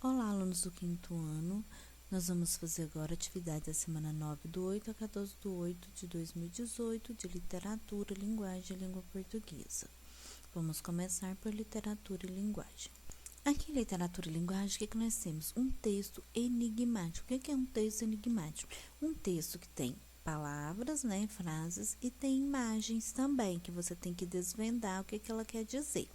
Olá, alunos do quinto ano. Nós vamos fazer agora a atividade da semana 9 do 8 a 14 do 8 de 2018 de literatura, linguagem e língua portuguesa. Vamos começar por literatura e linguagem. Aqui em literatura e linguagem, o que nós temos? Um texto enigmático. O que é um texto enigmático? Um texto que tem palavras, frases e tem imagens também, que você tem que desvendar o que ela quer dizer.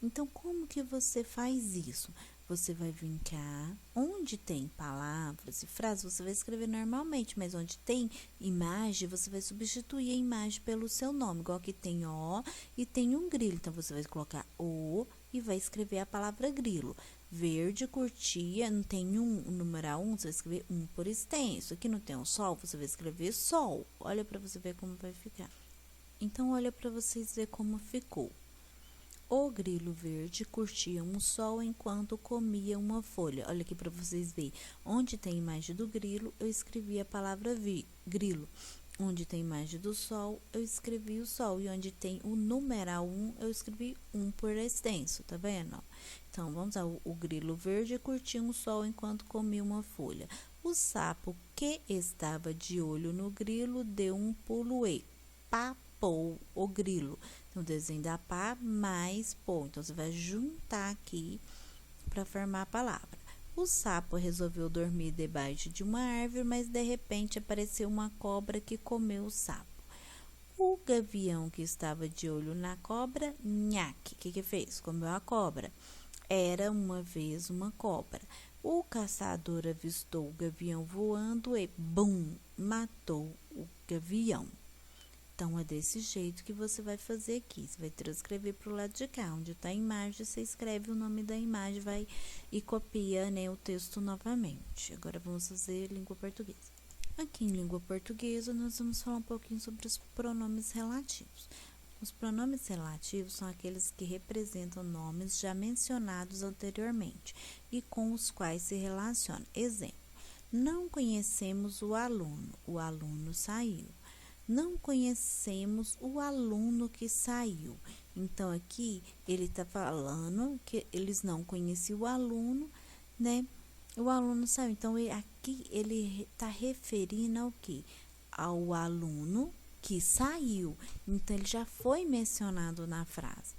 Então, como que você faz isso? Você vai vir cá, onde tem palavras e frases, você vai escrever normalmente, mas onde tem imagem, você vai substituir a imagem pelo seu nome, igual aqui tem O e tem um grilo. Então, você vai colocar O e vai escrever a palavra grilo. Verde, curtia, não tem um, numeral 1, você vai escrever 1 por extenso. Aqui não tem um sol, você vai escrever sol. Olha para você ver como vai ficar. Então, olha para vocês ver como ficou. O grilo verde curtia um sol enquanto comia uma folha. Olha aqui para vocês verem. Onde tem imagem do grilo, eu escrevi a palavra grilo. Onde tem imagem do sol, eu escrevi o sol. E onde tem o numeral 1, eu escrevi 1 por extenso, tá vendo? Então, vamos lá. O grilo verde curtia um sol enquanto comia uma folha. O sapo que estava de olho no grilo deu um pulo e papou o grilo. Então, o desenho da pá mais pô. Então, você vai juntar aqui para formar a palavra. O sapo resolveu dormir debaixo de uma árvore, mas de repente apareceu uma cobra que comeu o sapo. O gavião que estava de olho na cobra, nhaque, o que fez? Comeu a cobra. Era uma vez uma cobra. O caçador avistou o gavião voando e, bum, matou o gavião. Então, é desse jeito que você vai fazer aqui. Você vai transcrever para o lado de cá. Onde está a imagem, você escreve o nome da imagem e copia, o texto novamente. Agora, vamos fazer língua portuguesa. Aqui em língua portuguesa, nós vamos falar um pouquinho sobre os pronomes relativos. Os pronomes relativos são aqueles que representam nomes já mencionados anteriormente e com os quais se relaciona. Exemplo, não conhecemos o aluno saiu. Não conhecemos o aluno que saiu. Então, aqui, ele está falando que eles não conheciam o aluno, O aluno saiu. Então, aqui, ele está referindo ao quê? Ao aluno que saiu. Então, ele já foi mencionado na frase.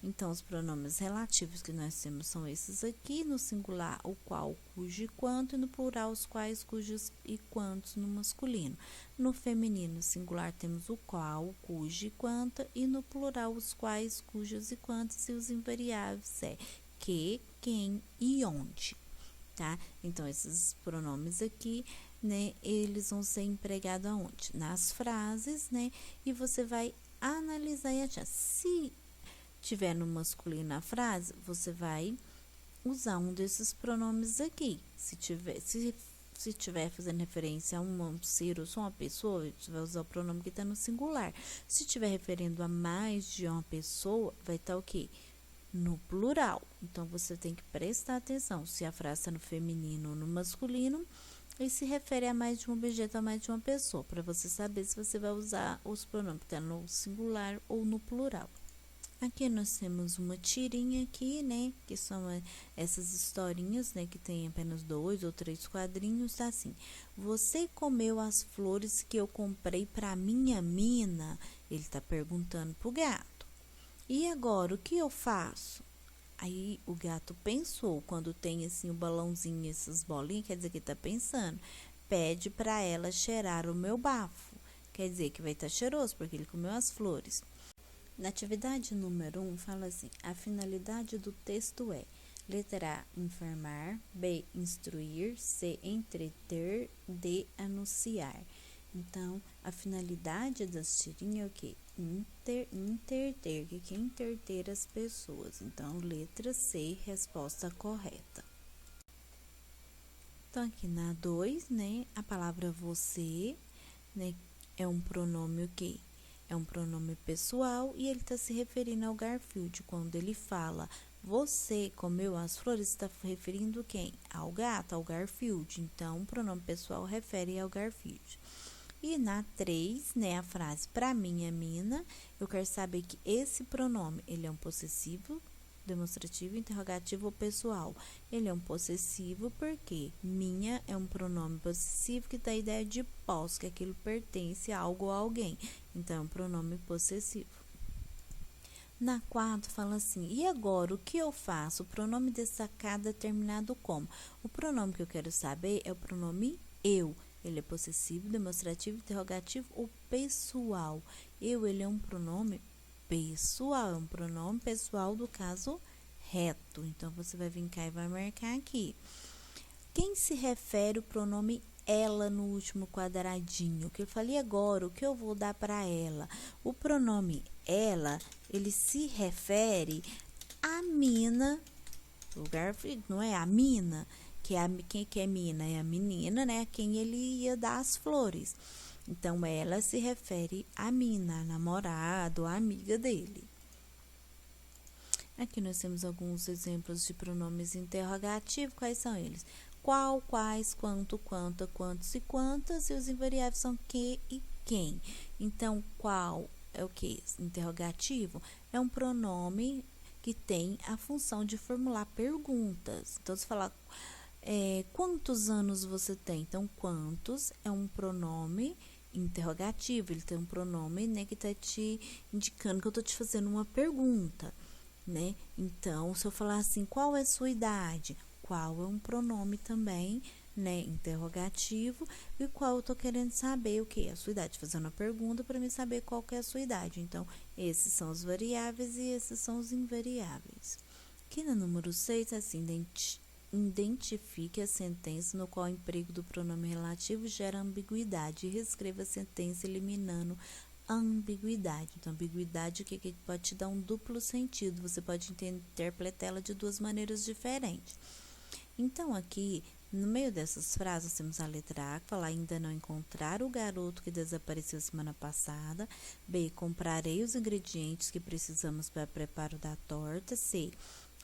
Então, os pronomes relativos que nós temos são esses aqui, no singular, o qual, cujo e quanto, e no plural, os quais, cujos e quantos no masculino. No feminino singular, temos o qual, cujo e quanto, e no plural, os quais, cujos e quantos, e os invariáveis é que, quem e onde, tá? Então, esses pronomes aqui, eles vão ser empregados aonde? Nas frases, e você vai analisar e achar. Se tiver no masculino a frase, você vai usar um desses pronomes aqui. Se tiver fazendo referência a um ser ou só uma pessoa, você vai usar o pronome que está no singular. Se estiver referindo a mais de uma pessoa, vai estar o quê? No plural. Então, você tem que prestar atenção se a frase está no feminino ou no masculino e se refere a mais de um objeto, a mais de uma pessoa, para você saber se você vai usar os pronomes que estão no singular ou no plural. Aqui nós temos uma tirinha aqui, que são essas historinhas, que tem apenas 2 ou 3 quadrinhos, tá assim. Você comeu as flores que eu comprei para minha mina? Ele tá perguntando pro gato. E agora, o que eu faço? Aí o gato pensou, quando tem assim o balãozinho, essas bolinhas, quer dizer que tá pensando. Pede para ela cheirar o meu bafo. Quer dizer que vai estar cheiroso, porque ele comeu as flores. Na atividade número 1, fala assim, a finalidade do texto é, letra A, informar, B, instruir, C, entreter, D, anunciar. Então, a finalidade das tirinhas é o quê? Interter, que é interter as pessoas. Então, letra C, resposta correta. Então, aqui na 2, a palavra você, é um pronome o quê? É um pronome pessoal e ele está se referindo ao Garfield. Quando ele fala você comeu as flores, está referindo quem? Ao gato, ao Garfield. Então, o pronome pessoal refere ao Garfield. E na 3, a frase para minha mina, eu quero saber que esse pronome, ele é um possessivo demonstrativo, interrogativo ou pessoal. Ele é um possessivo porque minha é um pronome possessivo que dá a ideia de posse, que aquilo pertence a algo ou a alguém. Então, é um pronome possessivo. Na 4, fala assim, e agora, o que eu faço? O pronome destacado é terminado como? O pronome que eu quero saber é o pronome eu. Ele é possessivo, demonstrativo, interrogativo ou pessoal. Eu, ele é um pronome pessoal, é um pronome pessoal do caso reto. Então, você vai vir cá e vai marcar aqui. Quem se refere o pronome ela no último quadradinho? Que eu falei agora, o que eu vou dar para ela? O pronome ela, ele se refere à mina, lugar, não é? A mina, quem que é mina? É a menina, né? A quem ele ia dar as flores. Então, ela se refere à mina, a namorada, a amiga dele. Aqui nós temos alguns exemplos de pronomes interrogativos. Quais são eles? Qual, quais, quanto, quanta, quantos e quantas. E os invariáveis são que e quem. Então, qual é o que? Interrogativo é um pronome que tem a função de formular perguntas. Então, se falar quantos anos você tem? Então, quantos é um pronome interrogativo. Ele tem um pronome, né, que está te indicando que eu estou te fazendo uma pergunta, né? Então, se eu falar assim, qual é a sua idade? Qual é um pronome também, né, interrogativo, e qual eu tô querendo saber o que é a sua idade, fazendo a pergunta para mim saber qual que é a sua idade. Então, esses são os variáveis e esses são os invariáveis. Aqui no número 6, assim, identifique a sentença no qual o emprego do pronome relativo gera ambiguidade e reescreva a sentença eliminando a ambiguidade. Então, ambiguidade que pode te dar um duplo sentido, você pode interpretar ela de duas maneiras diferentes. Então, aqui, no meio dessas frases, temos a letra A, que fala ainda não encontrar o garoto que desapareceu semana passada. B, comprarei os ingredientes que precisamos para o preparo da torta. C,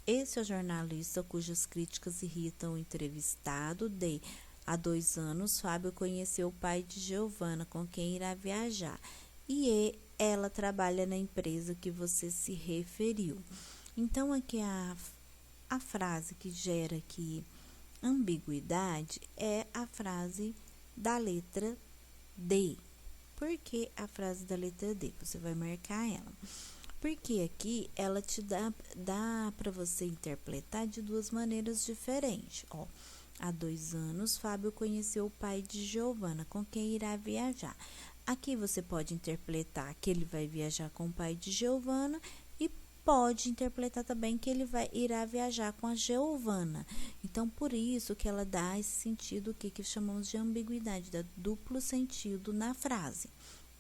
esse é o jornalista cujas críticas irritam o entrevistado. D, há 2 anos, Fábio conheceu o pai de Giovana, com quem irá viajar. E E, ela trabalha na empresa que você se referiu. Então, aqui a frase que gera aqui ambiguidade é a frase da letra D. Por que a frase da letra D? Você vai marcar ela. Porque aqui ela te dá para você interpretar de duas maneiras diferentes. Ó, há 2 anos, Fábio conheceu o pai de Giovana, com quem irá viajar. Aqui você pode interpretar que ele vai viajar com o pai de Giovana e pode interpretar também que ele irá viajar com a Giovana. Então, por isso que ela dá esse sentido que chamamos de ambiguidade, dá duplo sentido na frase,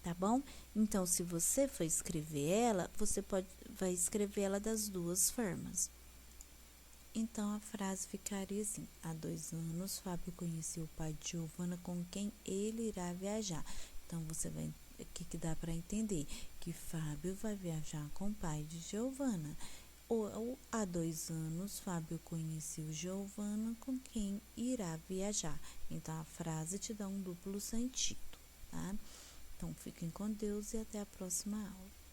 tá bom? Então, se você for escrever ela, você vai escrever ela das duas formas. Então, a frase ficaria assim: há 2 anos, Fábio conheceu o pai de Giovana, com quem ele irá viajar. Então, você vai, o que dá para entender? Que Fábio vai viajar com o pai de Giovana. Ou há 2 anos, Fábio conheceu Giovana, com quem irá viajar. Então, a frase te dá um duplo sentido, tá? Então, fiquem com Deus e até a próxima aula.